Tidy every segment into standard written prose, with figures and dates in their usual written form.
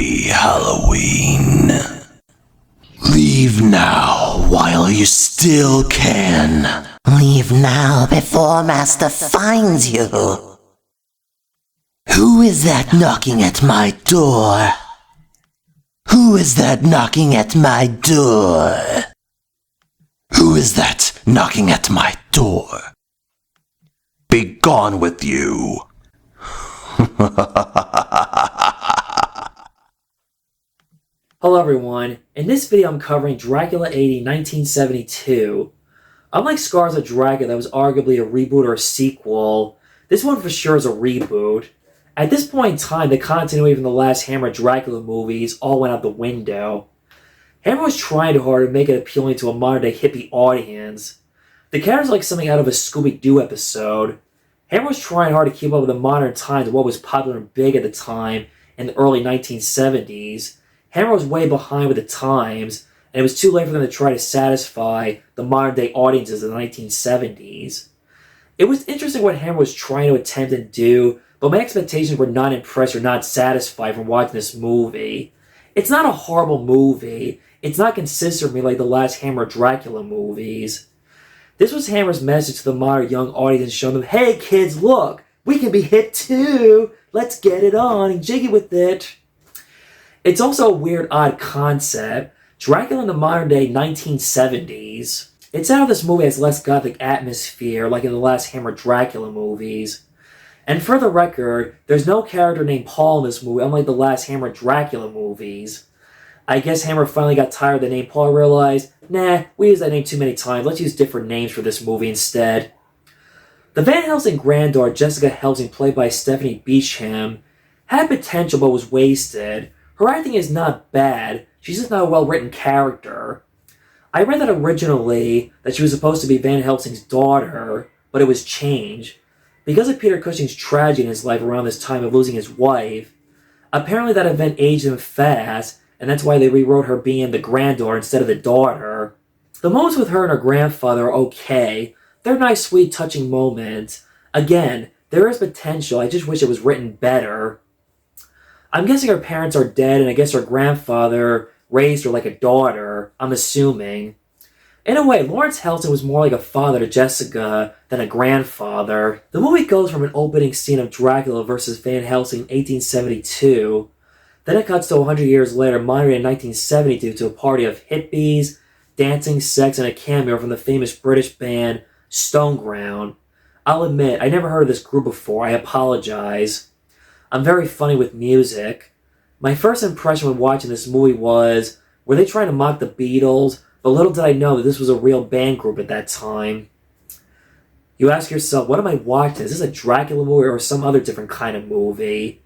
Happy Halloween. Leave now while you still can. Leave now before Master finds you. Who is that knocking at my door? Who is that knocking at my door? Who is that knocking at my door? Be gone with you. Hello everyone, in this video I'm covering Dracula A.D. 1972. Unlike Scars of Dracula that was arguably a reboot or a sequel, this one for sure is a reboot. At this point in time, the continuity from the last Hammer Dracula movies all went out the window. Hammer was trying too hard to make it appealing to a modern-day hippie audience. The characters like something out of a Scooby-Doo episode. Hammer was trying hard to keep up with the modern times and what was popular and big at the time in the early 1970s. Hammer was way behind with the times, and it was too late for them to try to satisfy the modern-day audiences of the 1970s. It was interesting what Hammer was trying to attempt and do, but my expectations were not impressed or not satisfied from watching this movie. It's not a horrible movie. It's not consistent with me like the last Hammer Dracula movies. This was Hammer's message to the modern young audience, showing them, hey kids, look, we can be hip too. Let's get it on and jiggy with it. It's also a weird, odd concept. Dracula in the modern-day 1970s. It's out of this movie has less gothic atmosphere, like in the last Hammer Dracula movies. And for the record, there's no character named Paul in this movie, unlike the last Hammer Dracula movies. I guess Hammer finally got tired of the name Paul and realized, nah, we used that name too many times, let's use different names for this movie instead. The Van Helsing granddaughter, Jessica Helsing, played by Stephanie Beacham, had potential but was wasted. Her acting is not bad, she's just not a well-written character. I read that originally that she was supposed to be Van Helsing's daughter, but it was changed. Because of Peter Cushing's tragedy in his life around this time of losing his wife, apparently that event aged him fast, and that's why they rewrote her being the granddaughter instead of the daughter. The moments with her and her grandfather are okay. They're nice, sweet, touching moments. Again, there is potential, I just wish it was written better. I'm guessing her parents are dead, and I guess her grandfather raised her like a daughter, I'm assuming. In a way, Lawerence Helsing was more like a father to Jessica than a grandfather. The movie goes from an opening scene of Dracula versus Van Helsing in 1872, then it cuts to 100 years later, modern in 1972, to a party of hippies, dancing, sex, and a cameo from the famous British band Stoneground. I'll admit, I never heard of this group before, I apologize. I'm very funny with music. My first impression when watching this movie was, were they trying to mock the Beatles? But little did I know that this was a real band group at that time. You ask yourself, what am I watching? Is this a Dracula movie or some other different kind of movie?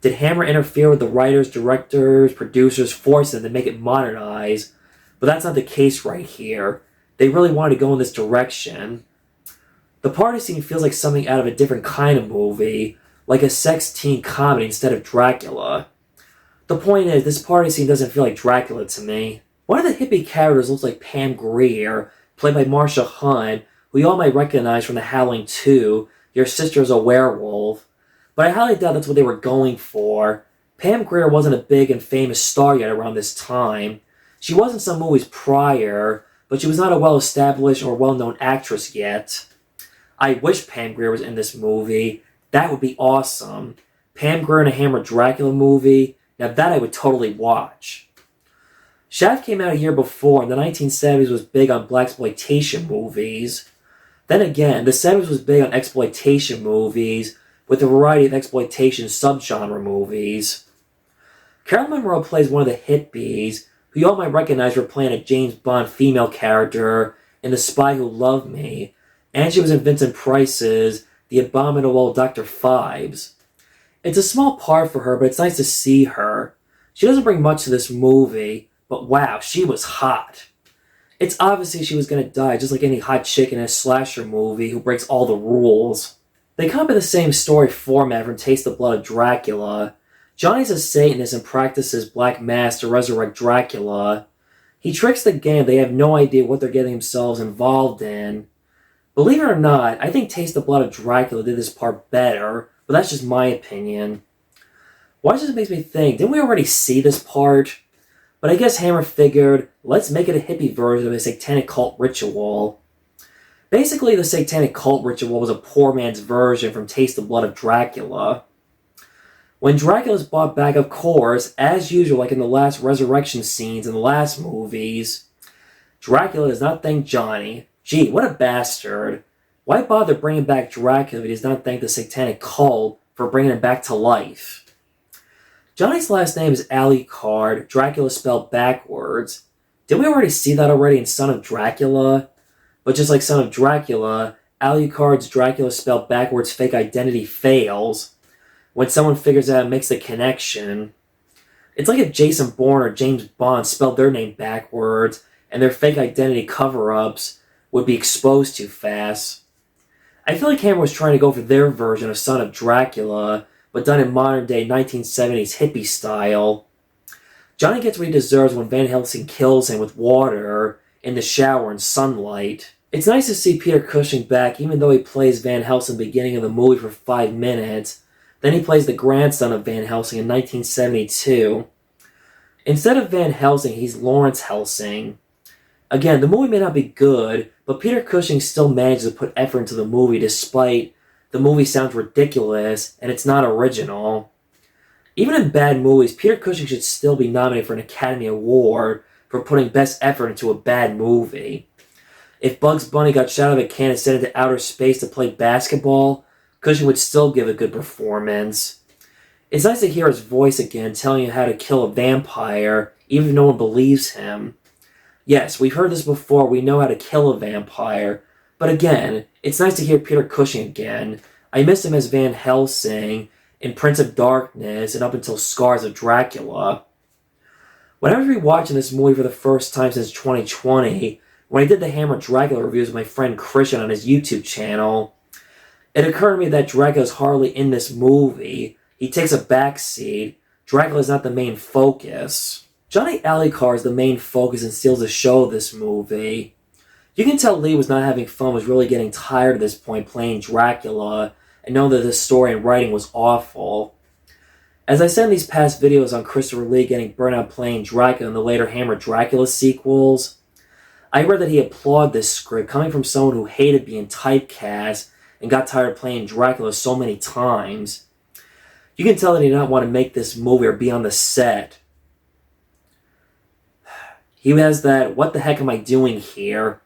Did Hammer interfere with the writers, directors, producers, force them to make it modernized? But that's not the case right here. They really wanted to go in this direction. The party scene feels like something out of a different kind of movie, like a sex teen comedy instead of Dracula. The point is, this party scene doesn't feel like Dracula to me. One of the hippie characters looks like Pam Grier, played by Marsha Hunt, who you all might recognize from The Howling 2, Your Sister's a Werewolf. But I highly doubt that's what they were going for. Pam Grier wasn't a big and famous star yet around this time. She was in some movies prior, but she was not a well-established or well-known actress yet. I wish Pam Grier was in this movie. That would be awesome. Pam Grier in a Hammer Dracula movie, now that I would totally watch. Shaft came out a year before, and the 1970s was big on blaxploitation movies. Then again, the 70s was big on exploitation movies, with a variety of exploitation subgenre movies. Carol Monroe plays one of the hippies, who you all might recognize for playing a James Bond female character in The Spy Who Loved Me, and she was in Vincent Price's The Abominable Dr. Phibes. It's a small part for her, but it's nice to see her. She doesn't bring much to this movie, but wow, she was hot. It's obviously she was going to die, just like any hot chick in a slasher movie who breaks all the rules. They copy the same story format from Taste the Blood of Dracula. Johnny's a Satanist and practices black mass to resurrect Dracula. He tricks the game, they have no idea what they're getting themselves involved in. Believe it or not, I think Taste the Blood of Dracula did this part better, but that's just my opinion. Watch this makes me think, didn't we already see this part? But I guess Hammer figured, let's make it a hippie version of a satanic cult ritual. Basically, the satanic cult ritual was a poor man's version from Taste the Blood of Dracula. When Dracula's brought back, of course, as usual, like in the last resurrection scenes in the last movies, Dracula does not thank Johnny. Gee, what a bastard. Why bother bringing back Dracula if he does not thank the satanic cult for bringing him back to life? Johnny's last name is Alucard, Dracula spelled backwards. Didn't we already see that already in Son of Dracula? But just like Son of Dracula, Alucard's Dracula spelled backwards fake identity fails when someone figures out and makes the connection. It's like if Jason Bourne or James Bond spelled their name backwards and their fake identity cover-ups would be exposed too fast. I feel like Hammer was trying to go for their version of Son of Dracula, but done in modern-day 1970s hippie style. Johnny gets what he deserves when Van Helsing kills him with water in the shower and sunlight. It's nice to see Peter Cushing back, even though he plays Van Helsing at the beginning of the movie for 5 minutes. Then he plays the grandson of Van Helsing in 1972. Instead of Van Helsing, he's Lawerence Helsing. Again, the movie may not be good, but Peter Cushing still manages to put effort into the movie despite the movie sounds ridiculous and it's not original. Even in bad movies, Peter Cushing should still be nominated for an Academy Award for putting best effort into a bad movie. If Bugs Bunny got shot out of a cannon and sent into outer space to play basketball, Cushing would still give a good performance. It's nice to hear his voice again telling you how to kill a vampire, even if no one believes him. Yes, we've heard this before, we know how to kill a vampire, but again, it's nice to hear Peter Cushing again. I missed him as Van Helsing in Prince of Darkness and up until Scars of Dracula. When I was rewatching this movie for the first time since 2020, when I did the Hammer Dracula reviews with my friend Christian on his YouTube channel, it occurred to me that Dracula's hardly in this movie. He takes a backseat. Dracula is not the main focus. Johnny Alucard is the main focus and steals the show of this movie. You can tell Lee was not having fun, was really getting tired at this point playing Dracula, and know that the story and writing was awful. As I said in these past videos on Christopher Lee getting burnt out playing Dracula in the later Hammer Dracula sequels, I read that he applauded this script coming from someone who hated being typecast and got tired of playing Dracula so many times. You can tell that he did not want to make this movie or be on the set. He has that, what the heck am I doing here?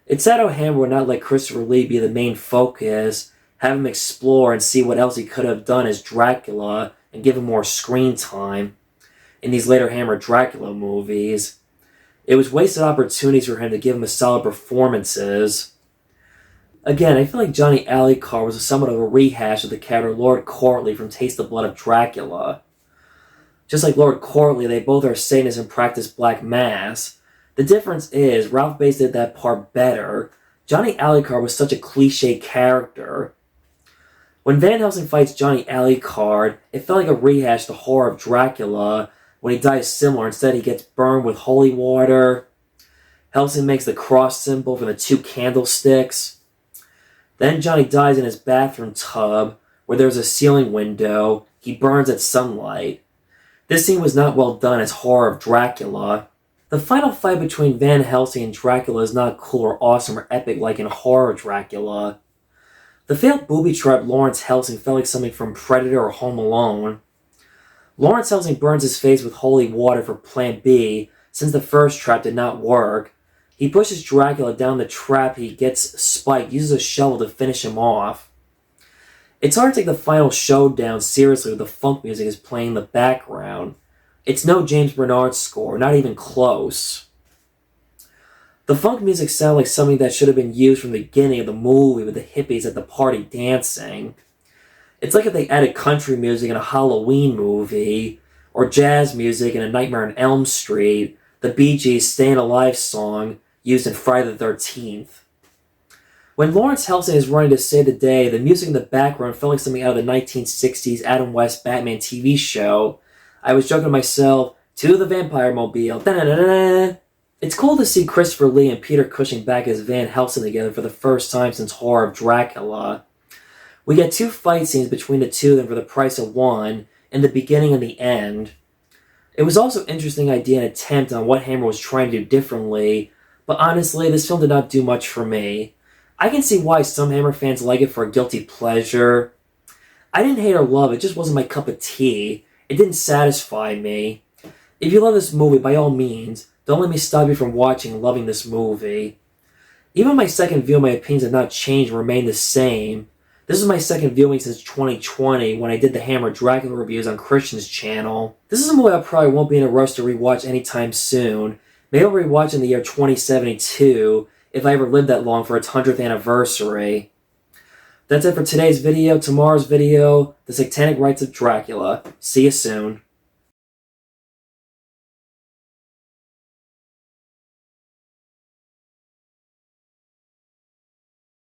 It's sad how Hammer would not let Christopher Lee be the main focus, have him explore and see what else he could have done as Dracula, and give him more screen time in these later Hammer Dracula movies. It was wasted opportunities for him to give him a solid performances. Again, I feel like Johnny Alucard was somewhat of a rehash of the character Lord Courtly from Taste the Blood of Dracula. Just like Lord Courtly, they both are Satanists and practice black mass. The difference is, Ralph Bates did that part better. Johnny Alucard was such a cliche character. When Van Helsing fights Johnny Alucard, it felt like a rehash of the horror of Dracula. When he dies similar, instead he gets burned with holy water. Helsing makes the cross symbol for the 2 candlesticks. Then Johnny dies in his bathroom tub, where there's a ceiling window. He burns at sunlight. This scene was not well done as horror of Dracula. The final fight between Van Helsing and Dracula is not cool or awesome or epic like in horror Dracula. The failed booby trap Lawerence Helsing felt like something from Predator or Home Alone. Lawerence Helsing burns his face with holy water for Plan B, since the first trap did not work. He pushes Dracula down the trap, he gets spiked, uses a shovel to finish him off. It's hard to take the final showdown seriously with the funk music is playing in the background. It's no James Bernard score, not even close. The funk music sounds like something that should have been used from the beginning of the movie with the hippies at the party dancing. It's like if they added country music in a Halloween movie, or jazz music in A Nightmare on Elm Street, the Bee Gees' Stayin' Alive song used in Friday the 13th. When Lawerence Helsing is running to save the day, the music in the background felt like something out of the 1960s Adam West Batman TV show. I was joking to myself, to the Vampire Mobile. Da-da-da-da-da. It's cool to see Christopher Lee and Peter Cushing back as Van Helsing together for the first time since Horror of Dracula. We get 2 fight scenes between the two of them for the price of one, and the beginning and the end. It was also an interesting idea and attempt on what Hammer was trying to do differently, but honestly, this film did not do much for me. I can see why some Hammer fans like it for a guilty pleasure. I didn't hate or love it, just wasn't my cup of tea. It didn't satisfy me. If you love this movie, by all means, don't let me stop you from watching and loving this movie. Even my second view, my opinions have not changed and remain the same. This is my second viewing since 2020 when I did the Hammer Dracula reviews on Christian's channel. This is a movie I probably won't be in a rush to rewatch anytime soon. Maybe I'll rewatch in the year 2072 if I ever live that long for its 100th anniversary. That's it for today's video. Tomorrow's video, The Satanic Rites of Dracula. See you soon.